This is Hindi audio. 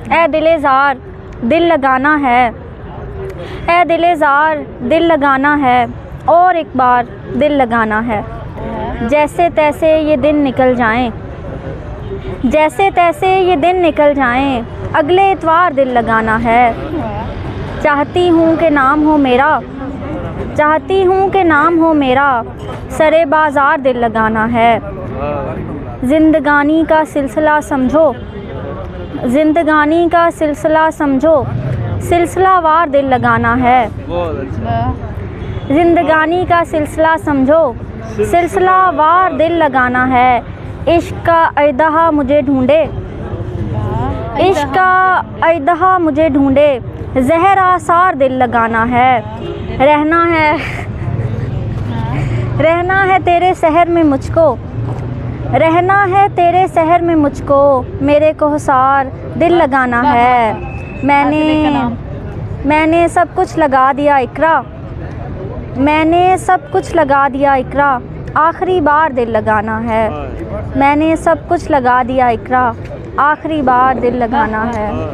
ए दिले ज़ार दिल लगाना है, ए दिले ज़ार दिल लगाना है, और एक बार दिल लगाना है। जैसे तैसे ये दिन निकल जाएं, जैसे तैसे ये दिन निकल जाएं, अगले इतवार दिल लगाना है। चाहती हूँ कि नाम हो मेरा, चाहती हूँ कि नाम हो मेरा, सरे बाज़ार दिल लगाना है। ज़िंदगानी का सिलसिला समझो, ज़िंदगानी का सिलसिला समझो, सिलसिलावार दिल लगाना है। ज़िंदगानी का सिलसिला समझो, सिलसिलावार दिल लगाना है। इश्क का अजदहा मुझे ढूंढे, इश्क का अजदहा मुझे ढूंढे, ज़हर आसार दिल लगाना है। रहना है, रहना है तेरे शहर में मुझको, रहना है तेरे शहर में मुझको, मेरे कोहसार दिल लगाना है। मैंने सब कुछ लगा दिया इकरा, मैंने सब कुछ लगा दिया इकरा, आखिरी बार दिल लगाना है। मैंने सब कुछ लगा दिया इकरा, आखिरी बार दिल लगाना है।